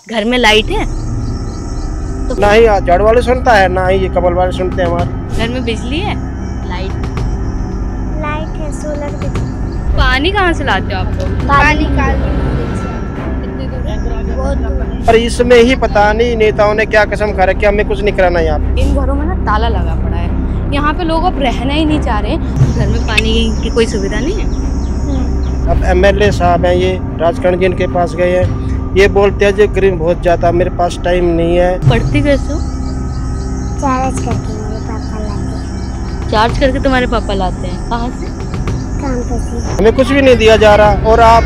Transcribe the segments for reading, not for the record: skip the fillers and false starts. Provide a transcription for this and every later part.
घर में लाइट है तो ना ही झाड़ू वाले सुनता है, ना ही ये कबल वाले सुनते हैं। हमारे घर में बिजली है, लाइट है, सोलर पे। पानी कहाँ से लाते हो आप लोग? पानी काली कितनी दूर है? बहुत दूर है। पर इसमें ही पता नहीं नेताओं ने क्या कसम खा रखी, हमें कुछ नहीं कराना यहाँ पे। इन घरों में ना ताला लगा पड़ा है, यहाँ पे लोग अब रहना ही नहीं चाह रहे। घर में पानी की कोई सुविधा नहीं है। अब एमएलए साहब हैं, ये राजकरण जी इनके पास गए हैं, ये बोलते हैं जो गरीब बहुत ज्यादा, मेरे पास टाइम नहीं है। पढ़ती कैसे हो? चार्ज करके मेरे पापा लाते हैं। चार्ज करके तुम्हारे पापा लाते हैं? कहाँ से? काम पे से। हमें कुछ भी नहीं दिया जा रहा और आप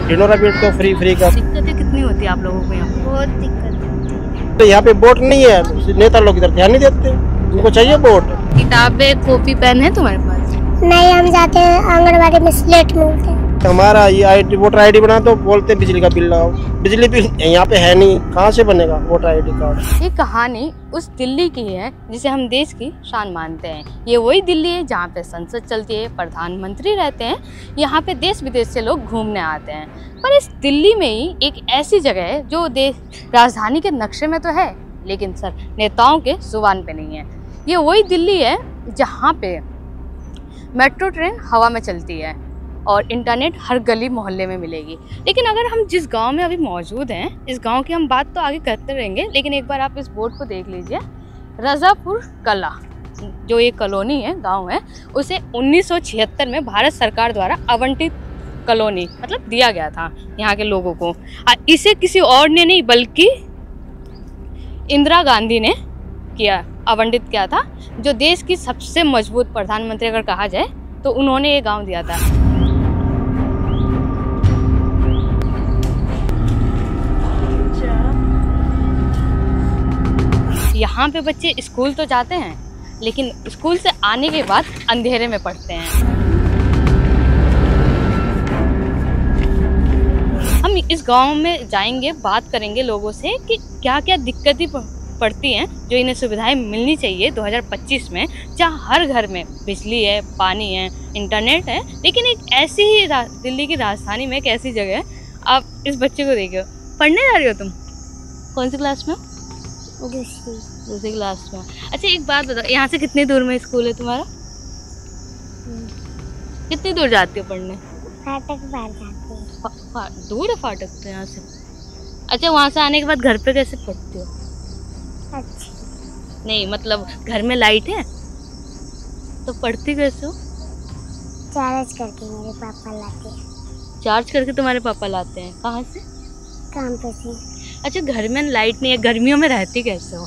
डिनोरा बिल तो फ्री का। दिक्कतें कितनी होती है आप लोगों को यहाँ पे? बहुत दिक्कत होती है। तो यहाँ पे वोट नहीं है, नेता लोग इधर ध्यान नहीं देते, उनको चाहिए वोट। किताबें, कॉपी, पेन है तुम्हारे पास? नहीं, हम जाते हैं आंगनबाड़ी में, स्लेट मिलते हैं। हमारा ये आईडी वोटर आईडी बना तो बोलते हैं बिजली का बिल लाओ, बिजली बिल यहाँ पे है नहीं, कहाँ से बनेगा वोटर आईडी कार्ड। ये कहानी उस दिल्ली की है जिसे हम देश की शान मानते हैं। ये वही दिल्ली है जहाँ पे संसद चलती है, प्रधानमंत्री रहते हैं, यहाँ पे देश विदेश से लोग घूमने आते हैं। पर इस दिल्ली में ही एक ऐसी जगह है जो देश राजधानी के नक्शे में तो है, लेकिन सर नेताओं के जुबान पे नहीं है। ये वही दिल्ली है जहाँ पे मेट्रो ट्रेन हवा में चलती है और इंटरनेट हर गली मोहल्ले में मिलेगी। लेकिन अगर हम जिस गांव में अभी मौजूद हैं, इस गांव की हम बात तो आगे करते रहेंगे, लेकिन एक बार आप इस बोर्ड को देख लीजिए। रजापुर कला जो ये कॉलोनी है, गांव है, उसे 1976 में भारत सरकार द्वारा आवंटित कॉलोनी मतलब दिया गया था यहाँ के लोगों को। इसे किसी और ने नहीं बल्कि इंदिरा गांधी ने आवंटित किया था, जो देश की सबसे मजबूत प्रधानमंत्री अगर कहा जाए तो उन्होंने ये गांव दिया था। यहाँ पे बच्चे स्कूल तो जाते हैं, लेकिन स्कूल से आने के बाद अंधेरे में पढ़ते हैं। हम इस गांव में जाएंगे, बात करेंगे लोगों से कि क्या क्या दिक्कतें पड़ती हैं जो इन्हें सुविधाएं मिलनी चाहिए 2025 में, जहाँ हर घर में बिजली है, पानी है, इंटरनेट है। लेकिन एक ऐसी ही दिल्ली की राजधानी में एक ऐसी जगह है। आप इस बच्चे को देखो, पढ़ने जा रही हो तुम? कौन सी क्लास में? दूसरी क्लास में। अच्छा एक बात बताओ, यहाँ से कितनी दूर में स्कूल है तुम्हारा? कितनी दूर जाती हो पढ़ने? फाटक पार जाते हैं। दूर है फाटक तो यहाँ से? अच्छा, वहाँ से आने के बाद घर पे कैसे पढ़ती हो? अच्छा। नहीं मतलब घर में लाइट है तो पढ़ती कैसे हो? चार्ज करके मेरे पापा लाते हैं। चार्ज करके तुम्हारे पापा लाते हैं? कहाँ से? काम पे से। अच्छा, घर में लाइट नहीं है, गर्मियों में रहती कैसे हो?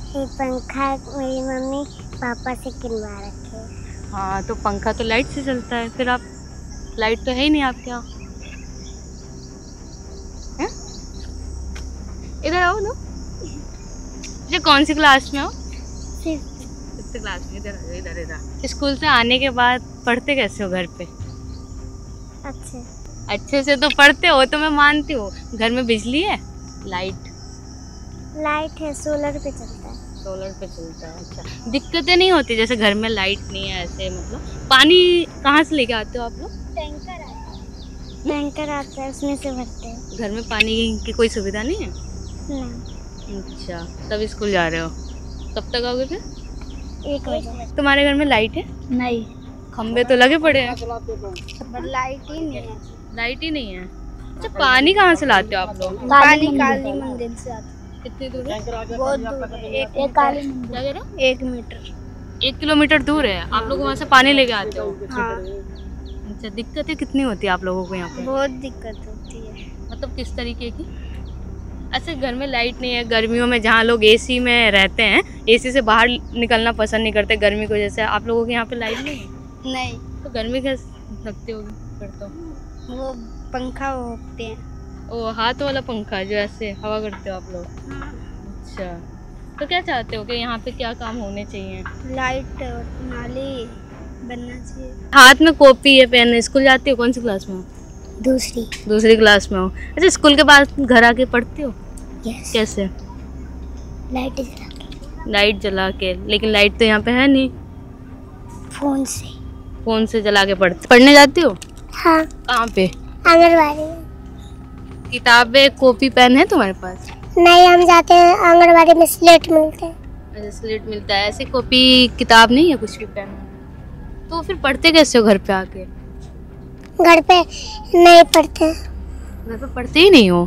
ये पंखा मेरी मम्मी पापा से किनवा रखे हैं। हाँ तो पंखा तो लाइट से चलता है, फिर आप लाइट तो है ही नहीं आपके यहाँ। इधर आओ ना। अच्छा कौन सी क्लास में हो? 5th क्लास में। इधर इधर इधर। स्कूल से आने के बाद पढ़ते कैसे हो घर पे? अच्छे से तो पढ़ते हो तो मैं मानती हूँ। घर में बिजली है, लाइट है, सोलर पे चलता है। सोलर पे चलता है। अच्छा, दिक्कतें नहीं होती जैसे घर में लाइट नहीं है ऐसे? मतलब पानी कहाँ से लेके आते हो आप लोग? टैंकर आता है, उसमें से भरते हैं। घर में पानी की कोई सुविधा नहीं है? नहीं। अच्छा, तब स्कूल जा रहे हो? कब तक आओगे फिर? 1 बजे। तुम्हारे घर में लाइट है? नहीं। खंबे तो लगे पड़े हैं। लाइट ही नहीं है। लाइट ही नहीं है। अच्छा, पानी कहाँ से लाते हो आप लोग? पानी काली मंदिर से आता है। कितनी दूर है? बहुत दूर है। एक काली मंदिर 1 मीटर। 1 किलोमीटर दूर है। आप लोग वहाँ से पानी लेके आते हो? हाँ। अच्छा, दिक्कतें कितनी होती है आप लोगों को यहाँ पे? बहुत दिक्कत होती है। मतलब किस तरीके की? अच्छा, घर में लाइट नहीं है, गर्मियों में जहाँ लोग एसी में रहते हैं, एसी से बाहर निकलना पसंद नहीं करते गर्मी को, जैसे आप लोगों के यहाँ पे लाइट नहीं है? नहीं। तो गर्मी कैसे लगती होगी फिर तो? वो पंखा होते हैं। ओ, हाथ वाला पंखा जो ऐसे हवा करते हो आप लोग? अच्छा, तो क्या चाहते हो कि यहाँ पे क्या काम होने चाहिए? लाइट और नाली बनना चाहिए। हाथ में कॉपी है, पेन। स्कूल जाती हो? कौन सी क्लास में हो? दूसरी क्लास में हो। अच्छा, स्कूल के बाद घर आके पढ़ती हो? यस। कैसे? लाइट जला के। लेकिन लाइट तो यहाँ पे है नहीं। फोन से जला के पढ़ने जाती हो? हाँ। कहाँ पे? आंगनबाड़ी में। किताबें कॉपी पेन है तुम्हारे पास? नहीं, हम जाते हैं आंगनबाड़ी में स्लेट मिलते हैं। अच्छा, स्लेट मिलता है, ऐसे कॉपी किताब नहीं है कुछ भी पेन? तो फिर पढ़ते कैसे हो घर पे आके? घर पे नहीं पढ़ते हैं। घर पे पढ़ते ही नहीं हो?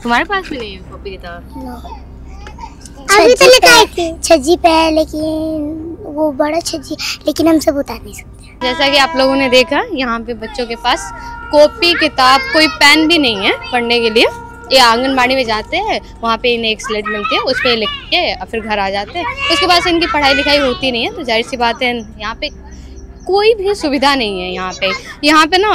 तुम्हारे पास भी नहीं है कॉपी किताब? अभी तो लेकर आई थी छज्जी पे है, लेकिन वो बड़ा छज्जी, लेकिन हम सब उतार नहीं सकते। जैसा कि आप लोगों ने देखा, यहाँ पे बच्चों के पास कॉपी किताब कोई पेन भी नहीं है पढ़ने के लिए। ये आंगनबाड़ी में जाते हैं, वहाँ पे इन्हें एक स्लेट मिलती है, उस पर लिख के और फिर घर आ जाते हैं। उसके बाद से इनकी पढ़ाई लिखाई होती नहीं है, तो जाहिर सी बात है यहाँ पे कोई भी सुविधा नहीं है। यहाँ पे ना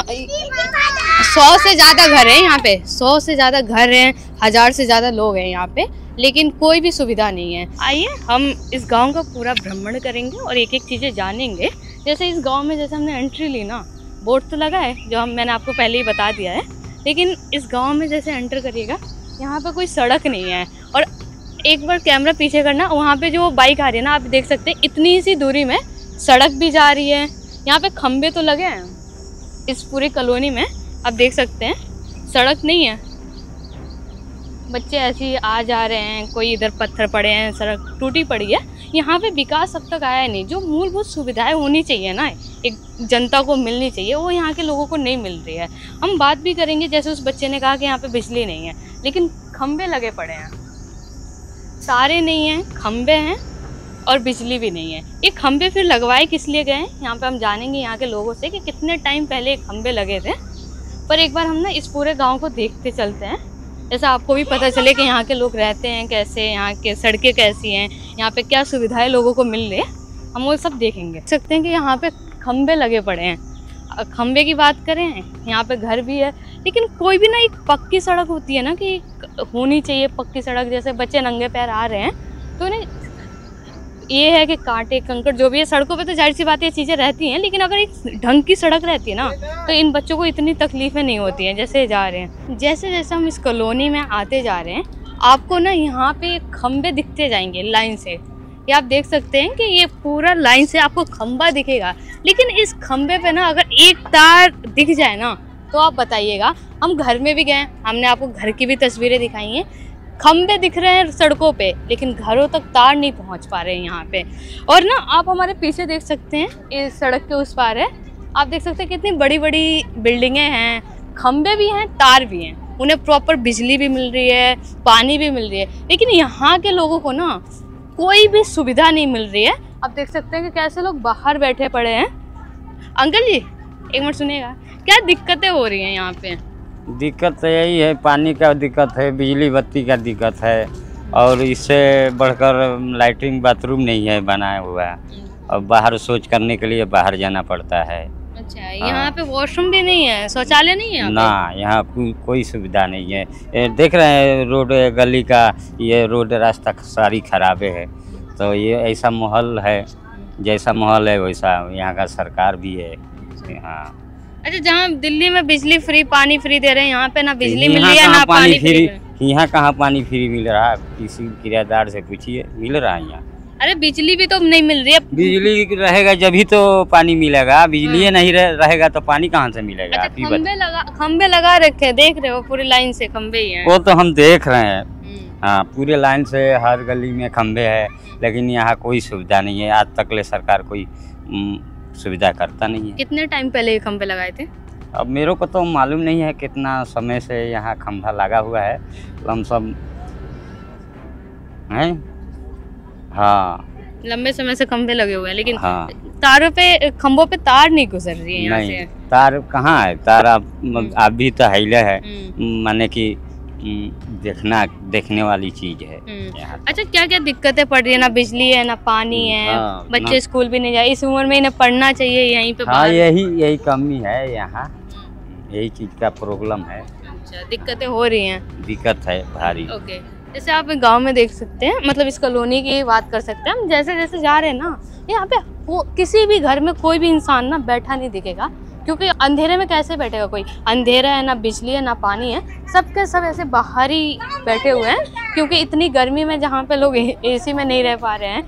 100 से ज़्यादा घर हैं, यहाँ पे 100 से ज़्यादा घर हैं, 1000 से ज़्यादा लोग हैं यहाँ पे, लेकिन कोई भी सुविधा नहीं है। आइए हम इस गांव का पूरा भ्रमण करेंगे और एक एक चीज़ें जानेंगे। जैसे इस गांव में जैसे हमने एंट्री ली ना, बोर्ड तो लगा है जो मैंने आपको पहले ही बता दिया है, लेकिन इस गांव में जैसे एंटर करिएगा, यहाँ पे कोई सड़क नहीं है। और एक बार कैमरा पीछे करना, वहाँ पे जो बाइक आ रही है ना, आप देख सकते हैं इतनी सी दूरी में सड़क भी जा रही है। यहाँ पे खंबे तो लगे हैं इस पूरी कॉलोनी में, आप देख सकते हैं, सड़क नहीं है। बच्चे ऐसे ही आ जा रहे हैं, कोई इधर पत्थर पड़े हैं, सड़क टूटी पड़ी है। यहाँ पे विकास अब तक आया नहीं। जो मूलभूत सुविधाएं होनी चाहिए ना, एक जनता को मिलनी चाहिए, वो यहाँ के लोगों को नहीं मिल रही है। हम बात भी करेंगे, जैसे उस बच्चे ने कहा कि यहाँ पे बिजली नहीं है, लेकिन खंबे लगे पड़े हैं, तारे नहीं हैं, खंबे हैं और बिजली भी नहीं है। ये खंबे फिर लगवाए किस लिए गए हैं, यहाँ पे हम जानेंगे यहाँ के लोगों से कि कितने टाइम पहले ये खंबे लगे थे। पर एक बार हम ना इस पूरे गाँव को देखते चलते हैं, जैसा आपको भी पता चले कि यहाँ के लोग रहते हैं कैसे, यहाँ के सड़कें कैसी हैं, यहाँ पे क्या सुविधाएं लोगों को मिल रही है, हम वो सब देखेंगे। देख सकते हैं कि यहाँ पे खंबे लगे पड़े हैं। खंबे की बात करें, यहाँ पे घर भी है, लेकिन कोई भी ना एक पक्की सड़क होती है ना, कि होनी चाहिए पक्की सड़क। जैसे बच्चे नंगे पैर आ रहे हैं, तो उन्हें ये है कि कांटे कंकड़ जो भी है सड़कों पे, तो जाहिर सी बात ये चीज़ें रहती हैं, लेकिन अगर एक ढंग की सड़क रहती है ना, तो इन बच्चों को इतनी तकलीफें नहीं होती हैं। जैसे जा रहे हैं, जैसे जैसे हम इस कॉलोनी में आते जा रहे हैं, आपको ना यहाँ पे खंबे दिखते जाएंगे लाइन से। ये आप देख सकते हैं कि ये पूरा लाइन से आपको खंबा दिखेगा, लेकिन इस खंबे पे ना अगर एक तार दिख जाए ना, तो आप बताइएगा। हम घर में भी गए, हमने आपको घर की भी तस्वीरें दिखाई हैं, खंबे दिख रहे हैं सड़कों पे, लेकिन घरों तक तार नहीं पहुंच पा रहे हैं यहाँ पे। और ना आप हमारे पीछे देख सकते हैं, इस सड़क के उस पार है, आप देख सकते हैं कितनी बड़ी बड़ी बिल्डिंगें हैं, खंबे भी हैं, तार भी हैं, उन्हें प्रॉपर बिजली भी मिल रही है, पानी भी मिल रही है, लेकिन यहाँ के लोगों को ना कोई भी सुविधा नहीं मिल रही है। आप देख सकते हैं कि कैसे लोग बाहर बैठे पड़े हैं। अंकल जी एक मिनट सुनिएगा, क्या दिक्कतें हो रही हैं यहाँ पे? दिक्कत तो यही है, पानी का दिक्कत है, बिजली बत्ती का दिक्कत है, और इससे बढ़कर लैट्रिन बाथरूम नहीं है बनाया हुआ, और बाहर शौच करने के लिए बाहर जाना पड़ता है। अच्छा, यहाँ पे वॉशरूम भी नहीं है, शौचालय नहीं है ना, यहाँ कोई सुविधा नहीं है। ये देख रहे हैं रोड गली का, ये रोड रास्ता सारी खराबे है, तो ये ऐसा माहौल है, जैसा माहौल है वैसा यहाँ का सरकार भी है। हाँ। अच्छा, जहाँ दिल्ली में बिजली फ्री पानी फ्री दे रहे हैं, यहाँ पे ना बिजली मिल रही है ना पानी फ्री। यहाँ कहाँ पानी फ्री मिल रहा है? किसी किराएदार से पूछिए, मिल रहा है यहाँ? अरे बिजली भी तो नहीं मिल रही है। बिजली रहेगा जब ही तो पानी मिलेगा, बिजली नहीं रहेगा तो पानी कहाँ से मिलेगा? अच्छा, खंबे लगा रखे, देख रहे हो पूरी लाइन से खंबे ही हैं। वो तो हम देख रहे हैं, हाँ, पूरे लाइन से हर गली में खंबे है, लेकिन यहाँ कोई सुविधा नहीं है। आज तक ले सरकार कोई सुविधा करता नहीं है। कितने टाइम पहले ये खंबे लगाए थे? अब मेरे को तो मालूम नहीं है कितना समय से यहाँ खंभा लगा हुआ है, लमसम है। हाँ, लंबे समय से खंबे लगे हुए हैं, लेकिन हाँ, तारों पे, खंभों पे तार नहीं गुजर रही है यहाँ नहीं से। तार कहाँ है? तार अब भी तो हिले है, माने कि देखने वाली चीज है यहाँ। अच्छा, क्या क्या दिक्कतें पड़ रही है? ना बिजली है, ना पानी है, हाँ, बच्चे स्कूल भी नहीं जाए, इस उम्र में इन्हें पढ़ना चाहिए यहीं पे। हाँ, यही कमी है यहाँ, यही चीज का प्रॉब्लम है। अच्छा, दिक्कतें हो रही हैं, दिक्कत है भारी। ओके, जैसे आप गांव में देख सकते हैं, मतलब इस कॉलोनी की बात कर सकते हैं हम। जैसे जैसे जा रहे हैं ना, यहाँ पे किसी भी घर में कोई भी इंसान ना बैठा नहीं दिखेगा, क्योंकि अंधेरे में कैसे बैठेगा कोई? अंधेरा है, ना बिजली है, ना पानी है, सबके सब ऐसे बाहर ही बैठे हुए हैं, क्योंकि इतनी गर्मी में जहाँ पे लोग एसी में नहीं रह पा रहे हैं,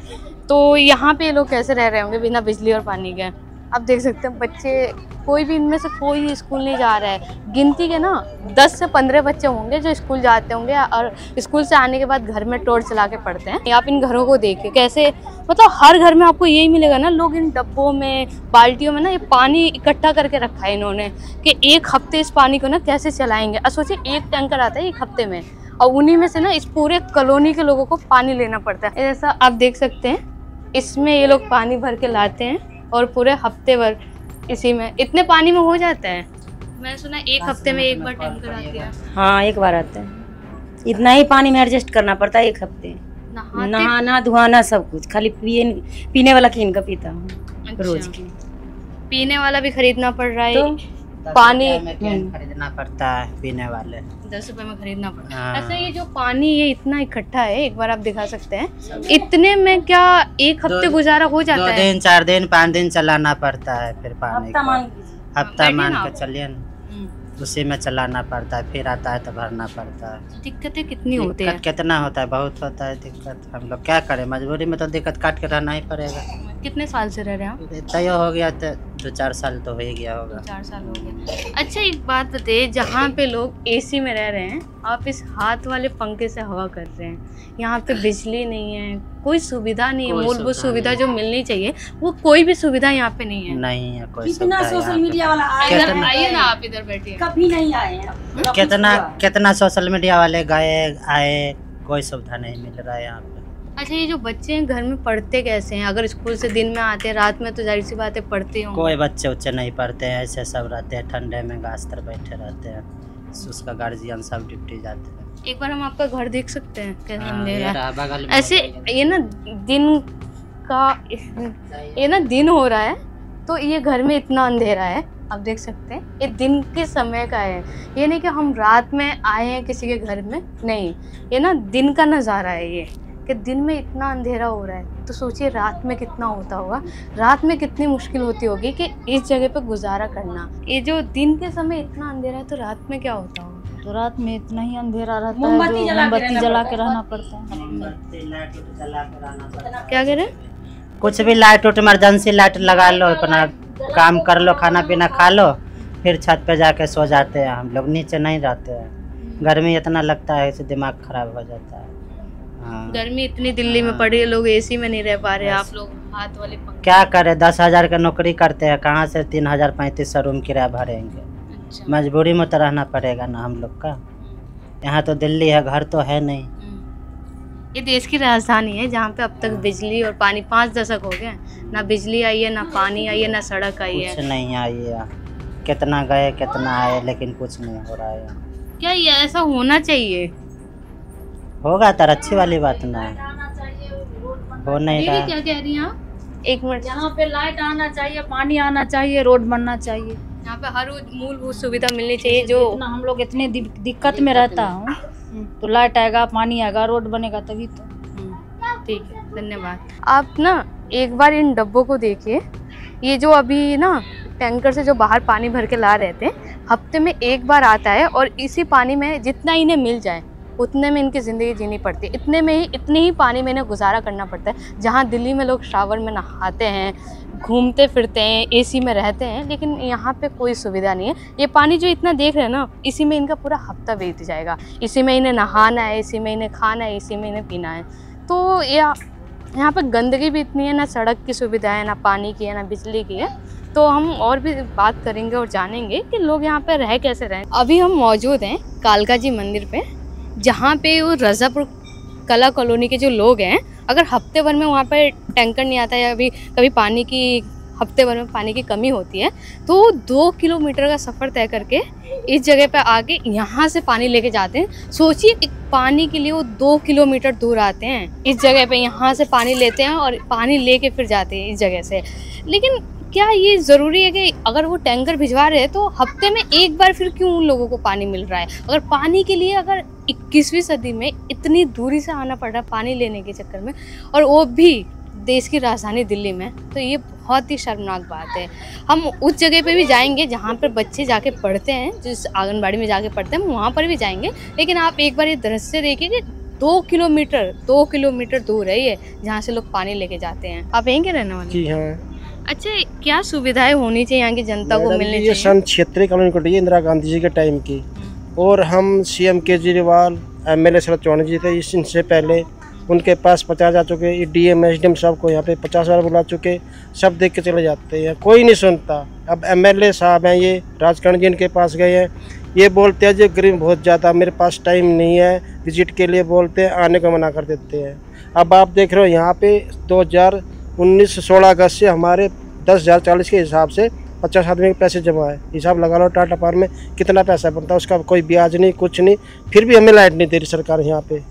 तो यहाँ पे लोग कैसे रह रहे होंगे बिना बिजली और पानी के? आप देख सकते हैं बच्चे, कोई भी इनमें से कोई स्कूल नहीं जा रहा है। गिनती के ना 10 से 15 बच्चे होंगे जो स्कूल जाते होंगे और स्कूल से आने के बाद घर में टॉर्च चला के पढ़ते हैं। आप इन घरों को देखिए कैसे, मतलब हर घर में आपको यही मिलेगा ना, लोग इन डब्बों में बाल्टियों में ना ये पानी इकट्ठा करके रखा है इन्होंने कि एक हफ्ते इस पानी को ना कैसे चलाएंगे। और सोचिए एक टैंकर आता है एक हफ्ते में, और उन्हीं में से ना इस पूरे कॉलोनी के लोगों को पानी लेना पड़ता है। ऐसा आप देख सकते हैं, इसमें ये लोग पानी भर के लाते हैं और पूरे हफ्ते भर इसी में, इतने पानी में हो जाता है। मैंने सुना एक हफ्ते में एक बार टैंकर आती है। हाँ, एक बार आता है। इतना ही पानी में एडजस्ट करना पड़ता है एक हफ्ते। नहाना धुआना सब कुछ, खाली पीने वाला कीन का पीता हूँ। अच्छा। रोज की पीने वाला भी खरीदना पड़ रहा है तो पानी खरीदना पड़ता है, पीने वाले 10 रुपए में खरीदना पड़ता है। हाँ। ऐसा ये जो पानी ये इतना इकट्ठा है, एक बार आप दिखा सकते हैं, इतने में क्या एक हफ्ते गुजारा हो जाता है? 2 दिन 4 दिन 5 दिन चलाना पड़ता है। फिर पानी हफ्ता को मान लीजिए। हफ्ता मान बैठिए के ना। चलिए ना, उसी में चलाना पड़ता है। फिर आता है तो भरना पड़ता है। दिक्कतें कितनी होती है? दिक्कत कितना होता है, बहुत होता है दिक्कत। हम लोग क्या करें, मजबूरी में तो दिक्कत काट के रहना ही पड़ेगा। कितने साल से रह रहे हैं आप? तय हो गया तो 2-4 साल तो हो ही गया होगा। 4 साल हो गए। अच्छा एक बात बताइए, जहाँ पे लोग एसी में रह रहे हैं, आप इस हाथ वाले पंखे से हवा कर रहे हैं, यहाँ पे बिजली नहीं है, कोई सुविधा नहीं है, कोई मूलभूत सुविधा सुविधा नहीं जो मिलनी चाहिए वो कोई भी सुविधा यहाँ पे नहीं है। नहीं है कोई इतना सुविधा सोशल यहाँ पे। मीडिया वाला इधर कितना- आइए ना, आप इधर बैठिए। कभी नहीं आए हैं। कितना सोशल मीडिया वाले गए आए, कोई सुविधा नहीं मिल रहा है यहाँ पे। अच्छा ये जो बच्चे हैं घर में पढ़ते कैसे हैं? अगर स्कूल से दिन में आते हैं, रात में तो जाहिर सी बात है पढ़ते होंगे। कोई बच्चे उच्चे नहीं पढ़ते हैं, ऐसे सब रहते हैं ठंडे में गाछ तर बैठे रहते हैं। उसका गार्जियन सब ड्यूटी जाते हैं। एक बार हम आपका घर देख सकते हैं कैसे हाँ, अंधेरा ये है? रहा बगल में। ऐसे ये ना दिन का, ये ना दिन हो रहा है तो ये घर में इतना अंधेरा है, आप देख सकते हैं। ये दिन के समय का है, ये नहीं कि हम रात में आए हैं किसी के घर में, नहीं, ये ना दिन का नज़ारा है ये, कि दिन में इतना अंधेरा हो रहा है। तो सोचिए रात में कितना होता होगा, रात में कितनी मुश्किल होती होगी कि इस जगह पे गुजारा करना। ये जो दिन के समय इतना अंधेरा है तो रात में क्या होता होगा? तो रात में इतना ही अंधेरा रहता है, मोमबत्ती जो जला के मोमबत्ती रहना जला पड़ता के है। रहना पड़ता है। क्या कह रहे हैं? कुछ भी लाइट उट इमरजेंसी लाइट लगा लो, अपना काम कर लो, खाना पीना खा लो, फिर छत पे जाके सो जाते हैं। हम लोग नीचे नहीं रहते हैं, गर्मी इतना लगता है इससे दिमाग खराब हो जाता है। हाँ। गर्मी इतनी दिल्ली में पड़ी है, लोग एसी में नहीं रह पा रहे, आप लोग हाथ वाले पंखे। क्या करें, 10,000 का नौकरी करते हैं, कहाँ से 3,035 रूम किराया भरेंगे। अच्छा। मजबूरी में तो रहना पड़ेगा ना हम लोग का। यहाँ तो दिल्ली है, घर तो है नहीं। ये देश की राजधानी है जहाँ पे अब तक बिजली और पानी 5 दशक हो गए, ना बिजली आई है, ना पानी आई है, ना सड़क आई कुछ है। नहीं आई है। कितना गए कितना आए, लेकिन कुछ नहीं हो रहा है। क्या ये ऐसा होना चाहिए? होगा तो अच्छी वाली बात ना, हो नहीं दीदी रहा। क्या कह रही हैं आप? एक मिनट। यहाँ पे लाइट आना चाहिए, पानी आना चाहिए, रोड बनना चाहिए। यहाँ पे हर मूलभूत सुविधा मिलनी चाहिए जो इतना हम लोग इतने दिक्कत में रहता हूँ, तो लाइट आएगा, पानी आएगा, रोड बनेगा तभी तो। ठीक है, धन्यवाद। आप ना एक बार इन डब्बों को देखिए, ये जो अभी ना टैंकर से जो बाहर पानी भर के ला रहे थे, हफ्ते में एक बार आता है और इसी पानी में जितना इन्हें मिल जाए उतने में इनकी ज़िंदगी जीनी पड़ती है। इतने ही पानी में इन्हें गुजारा करना पड़ता है। जहाँ दिल्ली में लोग शावर में नहाते हैं, घूमते फिरते हैं, एसी में रहते हैं, लेकिन यहाँ पे कोई सुविधा नहीं है। ये पानी जो इतना देख रहे हैं ना, इसी में इनका पूरा हफ्ता बीत जाएगा। इसी में इन्हें नहाना है, इसी में इन्हें खाना है, इसी में इन्हें पीना है। तो यहाँ पे गंदगी भी इतनी है, ना सड़क की सुविधा है, ना पानी की है, ना बिजली की है। तो हम और भी बात करेंगे और जानेंगे कि लोग यहाँ पे रह कैसे रहे। अभी हम मौजूद हैं कालका जी मंदिर पे, जहाँ पे वो रज़ापुर कला कॉलोनी के जो लोग हैं, अगर हफ्ते भर में वहाँ पर टैंकर नहीं आता या अभी कभी पानी की हफ्ते भर में पानी की कमी होती है, तो 2 किलोमीटर का सफ़र तय करके इस जगह पे आके यहाँ से पानी लेके जाते हैं। सोचिए पानी के लिए वो 2 किलोमीटर दूर आते हैं इस जगह पे, यहाँ से पानी लेते हैं और पानी लेके फिर जाते हैं इस जगह से। लेकिन क्या ये ज़रूरी है कि अगर वो टैंकर भिजवा रहे हैं तो हफ्ते में एक बार फिर क्यों उन लोगों को पानी मिल रहा है? अगर पानी के लिए अगर 21वीं सदी में इतनी दूरी से आना पड़ रहा है पानी लेने के चक्कर में, और वो भी देश की राजधानी दिल्ली में, तो ये बहुत ही शर्मनाक बात है। हम उस जगह पे भी जाएंगे जहाँ पर बच्चे जाके पढ़ते हैं, जिस आंगनबाड़ी में जाके पढ़ते हैं, वहाँ पर भी जाएंगे। लेकिन आप एक बार ये दृश्य देखिए कि 2 किलोमीटर दूर है ये, जहाँ से लोग पानी लेके जाते हैं। आप यहीं के रहने वाले? जी हाँ। अच्छा, क्या सुविधाएं होनी चाहिए यहाँ की जनता को मिलनी ये चाहिए? सन 76 कॉलोनी कटी है इंदिरा गांधी जी के टाइम की, और हम सीएम केजरीवाल, एमएलए शरद चौहान जी थे इनसे पहले, उनके पास 50 जा चुके, डीएम एसडीएम सबको यहाँ पे 50 बार बुला चुके, सब देख के चले जाते हैं, कोई नहीं सुनता। अब एमएलए साहब हैं ये राजकरण जी, इनके पास गए हैं, ये बोलते हैं जो गरीब बहुत ज़्यादा, मेरे पास टाइम नहीं है, विजिट के लिए बोलते हैं, आने को मना कर देते हैं। अब आप देख रहे हो यहाँ पे 2019 16 अगस्त से हमारे 10,040 के हिसाब से 50 आदमी के पैसे जमा है। हिसाब लगा लो टाटा पावर में कितना पैसा बनता है, उसका कोई ब्याज नहीं, कुछ नहीं, फिर भी हमें लाइट नहीं दे रही सरकार यहाँ पे।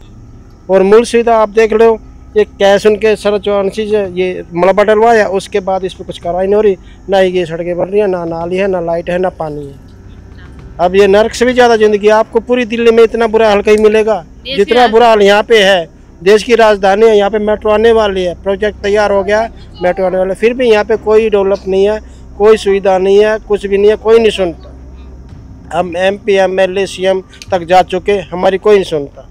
और मूल सुविधा आप देख लो, ये कैश उनके शरद चौहान चीज ये मलबा डलवाया, उसके बाद इस पर कुछ कार्रवाई नहीं हो रही, ना ये सड़कें बन रही है, ना नाली है, ना लाइट है, ना पानी है। अब ये नर्क से भी ज़्यादा जिंदगी, आपको पूरी दिल्ली में इतना बुरा हाल कहीं मिलेगा जितना बुरा हाल यहाँ पे है। देश की राजधानी है, यहाँ पे मेट्रो आने वाली है, प्रोजेक्ट तैयार हो गया, मेट्रो आने वाला, फिर भी यहाँ पे कोई डेवलप नहीं है, कोई सुविधा नहीं है, कुछ भी नहीं है, कोई नहीं सुनता। हम MP MLA CM तक जा चुके, हमारी कोई नहीं सुनता।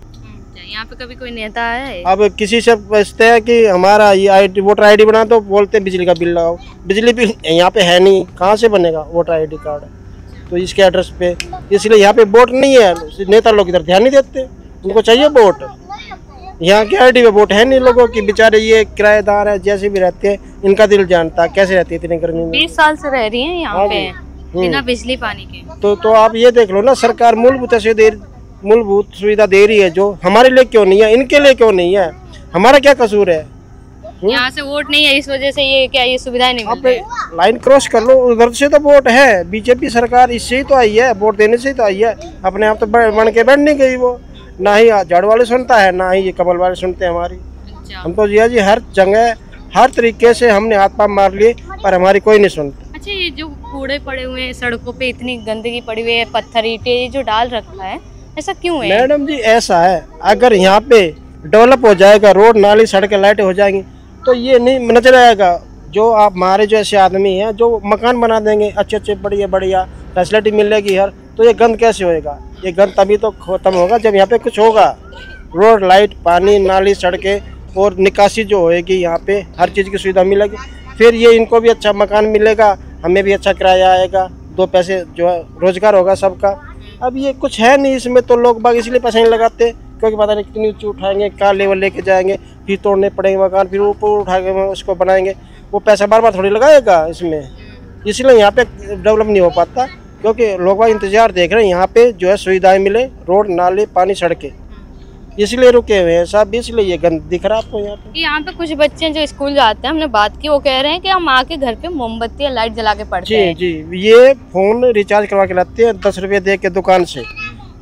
यहाँ पे कभी कोई नेता है? अब किसी से पूछते हैं कि हमारा ये वोटर ID बना, तो बोलते हैं बिजली का बिल लगाओ, बिजली बिल यहाँ पे है नहीं, कहाँ से बनेगा वोटर ID कार्ड, तो इसके एड्रेस पे, इसलिए यहाँ पे वोट नहीं है, नेता लोग इधर ध्यान नहीं देते, उनको चाहिए वोट। यहाँ के ID पे वोट है नहीं लोगों की, बेचारे ये किराएदार है, जैसे भी रहते हैं, इनका दिल जानता है कैसे रहती है इतनी गर्मी में। 20 साल से रह रही हैं यहाँ पे बिना बिजली पानी के। तो आप ये देख लो ना, सरकार मूलभूत सुविधा दे रही है, जो हमारे लिए क्यों नहीं है, इनके लिए क्यों नहीं है, हमारा क्या कसूर है? यहाँ से वोट नहीं है, इस वजह से ये सुविधाएं नहीं मिल रही। लाइन क्रॉस कर लो, उधर से तो वोट है, बीजेपी सरकार इससे ही तो आई है, वोट देने से ही तो आई है, अपने आप तो बन के बैठ नहीं गई वो, ना ही झाड़ू वाले सुनता है, ना ही ये कमल वाले सुनते हैं हमारी। हम तो जी हर जगह हर तरीके से हमने हाथ पाँव मार लिए, पर हमारी कोई नहीं सुनता। अच्छा, ये जो कूड़े पड़े हुए हैं सड़कों पे, इतनी गंदगी पड़ी हुई है, पत्थर ईंटे जो डाल रखा है, ऐसा क्यों है? मैडम जी ऐसा है, अगर यहाँ पे डेवलप हो जाएगा, रोड नाली सड़कें लाइटें हो जाएंगी, तो ये नहीं नजर आएगा। जो आप हमारे जो ऐसे आदमी हैं जो मकान बना देंगे, अच्छे अच्छे बढ़िया बढ़िया फैसिलिटी मिलेगी हर, तो ये गंद कैसे होएगा? ये गंद तभी तो खत्म होगा जब यहाँ पे कुछ होगा। रोड लाइट पानी नाली सड़कें और निकासी जो होएगी, यहाँ पे हर चीज़ की सुविधा मिलेगी, फिर ये इनको भी अच्छा मकान मिलेगा, हमें भी अच्छा किराया आएगा, 2 पैसे जो है रोजगार होगा सबका। अब ये कुछ है नहीं इसमें, तो लोग बाग इसलिए पैसे नहीं लगाते, क्योंकि पता नहीं कितनी ऊँची उठाएंगे, क्या लेवल लेके जाएंगे, फिर तोड़ने पड़ेंगे मकान, फिर ऊपर उठा के उसको बनाएंगे, वो पैसा बार बार थोड़ी लगाएगा इसमें, इसलिए यहाँ पे डेवलप नहीं हो पाता। क्योंकि लोग इंतजार देख रहे हैं यहाँ पे जो है सुविधाएं मिले, रोड नाले पानी सड़कें, इसलिए रुके हुए हैं सब, इसलिए ये गंद दिख रहा है आपको यहाँ पे। यहाँ पे कुछ बच्चे जो स्कूल जाते हैं, हमने बात की, वो कह रहे हैं कि हम आके घर पे मोमबत्ती या लाइट जला के पढ़ते हैं। जी, ये फोन रिचार्ज करवा के लाते हैं, 10 रुपये दे के दुकान से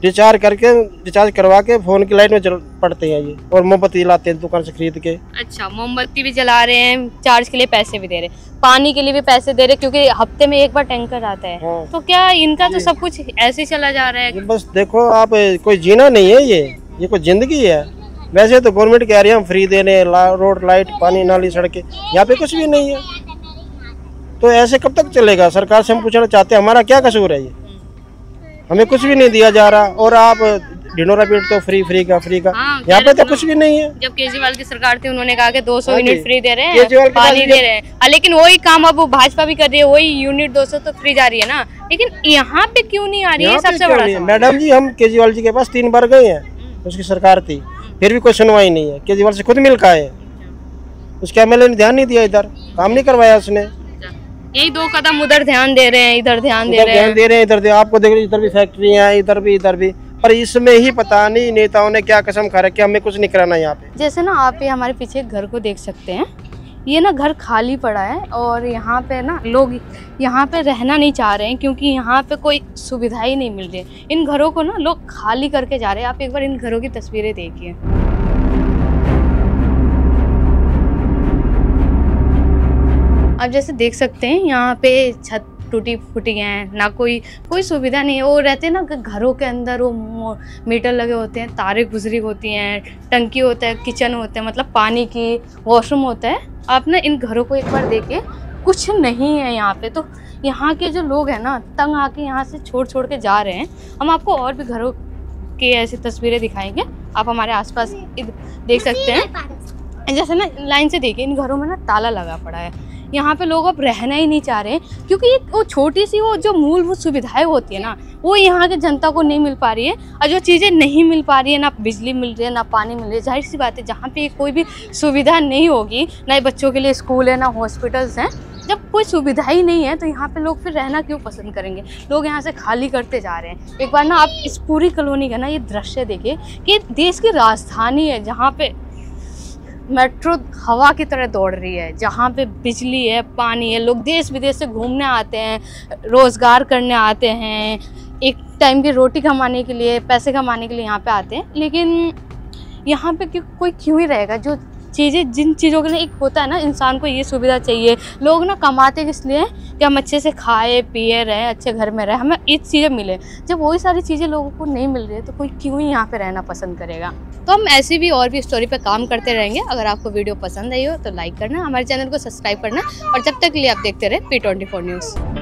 रिचार्ज करवा के फोन की लाइट में पड़ते हैं ये, और मोमबत्ती जलाते हैं दुकान से खरीद के। अच्छा, मोमबत्ती भी जला रहे हैं, चार्ज के लिए पैसे भी दे रहे हैं, पानी के लिए भी पैसे दे रहे हैं, क्योंकि हफ्ते में एक बार टैंकर आता है। हाँ। तो क्या इनका तो सब कुछ ऐसे ही चला जा रहा है? बस देखो आप, कोई जीना नहीं है ये कोई जिंदगी है। वैसे तो गवर्नमेंट कह रही है हम फ्री दे रहे हैं, रोड लाइट पानी नाली सड़कें, यहाँ पे कुछ भी नहीं है, तो ऐसे कब तक चलेगा? सरकार से हम पूछना चाहते हैं हमारा क्या कसूर है? ये हमें कुछ भी नहीं दिया जा रहा, और आप ढिंडोरा पीट तो फ्री का हाँ, यहाँ पे तो कुछ भी नहीं है। जब केजरीवाल की सरकार थी उन्होंने कहा कि 200 हाँ यूनिट फ्री दे रहे हैं, पानी दे रहे हैं, लेकिन वही काम अब वो भाजपा भी कर रही है, वही यूनिट 200 तो फ्री जा रही है ना, लेकिन यहाँ पे क्यों नहीं आ रही है? सबसे बड़ा सवाल। मैडम जी हम केजरीवाल जी के पास 3 बार गए हैं, उसकी सरकार थी, फिर भी कोई सुनवाई नहीं है। केजरीवाल से खुद मिल का है, उसके MLA ने ध्यान नहीं दिया, इधर काम नहीं करवाया उसने। यही 2 कदम उधर ध्यान दे रहे हैं, इधर ध्यान दे रहे हैं, इधर आपको देख इधर भी फैक्ट्री है, इधर भी, पर इसमें ही पता नहीं नेताओं ने क्या कसम खा रखी, हमें कुछ नहीं कराना यहाँ पे। जैसे ना आप ये हमारे पीछे एक घर को देख सकते हैं, ये ना घर खाली पड़ा है, और यहाँ पे ना लोग यहाँ पे रहना नहीं चाह रहे हैं, क्योंकि यहाँ पे कोई सुविधा ही नहीं मिल रही है। इन घरों को ना लोग खाली करके जा रहे हैं। आप एक बार इन घरों की तस्वीरें देखिए। आप जैसे देख सकते हैं यहाँ पे छत टूटी फूटी हैं, ना कोई सुविधा नहीं है। वो रहते हैं ना घरों के अंदर, वो मीटर लगे होते हैं, तारें गुजरी होती हैं, टंकी होता है, किचन होता है, मतलब पानी की, वॉशरूम होता है। आप ना इन घरों को एक बार देखें, कुछ नहीं है यहाँ पे। तो यहाँ के जो लोग हैं ना, तंग आके यहाँ से छोड़ के जा रहे हैं। हम आपको और भी घरों की ऐसी तस्वीरें दिखाएंगे, आप हमारे आसपास देख सकते हैं। जैसे ना लाइन से देखिए, इन घरों में ना ताला लगा पड़ा है। यहाँ पे लोग अब रहना ही नहीं चाह रहे हैं, क्योंकि वो छोटी सी वो जो मूलभूत सुविधाएं होती है ना, वो यहाँ के जनता को नहीं मिल पा रही है। और जो चीज़ें नहीं मिल पा रही है, ना बिजली मिल रही है, ना पानी मिल रही है, जाहिर सी बात है जहाँ पे कोई भी सुविधा नहीं होगी, ना बच्चों के लिए स्कूल है, ना हॉस्पिटल्स हैं, जब कोई सुविधा ही नहीं है तो यहाँ पे लोग फिर रहना क्यों पसंद करेंगे। लोग यहाँ से खाली करते जा रहे हैं। एक बार ना आप इस पूरी कॉलोनी का ना ये दृश्य देखिए कि देश की राजधानी है, जहाँ पे मेट्रो हवा की तरह दौड़ रही है, जहाँ पे बिजली है, पानी है, लोग देश विदेश से घूमने आते हैं, रोज़गार करने आते हैं, एक टाइम की रोटी कमाने के लिए, पैसे कमाने के लिए यहाँ पे आते हैं। लेकिन यहाँ पे कोई क्यों ही रहेगा। जो चीज़ें, जिन चीज़ों के लिए एक होता है ना, इंसान को ये सुविधा चाहिए, लोग ना कमाते किस लिए कि हम अच्छे से खाए पिए रहें, अच्छे घर में रहें, हमें ये चीज़ें मिले। जब वही सारी चीज़ें लोगों को नहीं मिल रही है तो कोई क्यों ही यहाँ पे रहना पसंद करेगा। तो हम ऐसी भी और भी स्टोरी पे काम करते रहेंगे। अगर आपको वीडियो पसंद आई हो तो लाइक करना, हमारे चैनल को सब्सक्राइब करना, और जब तक के लिए आप देखते रहे P24 न्यूज़।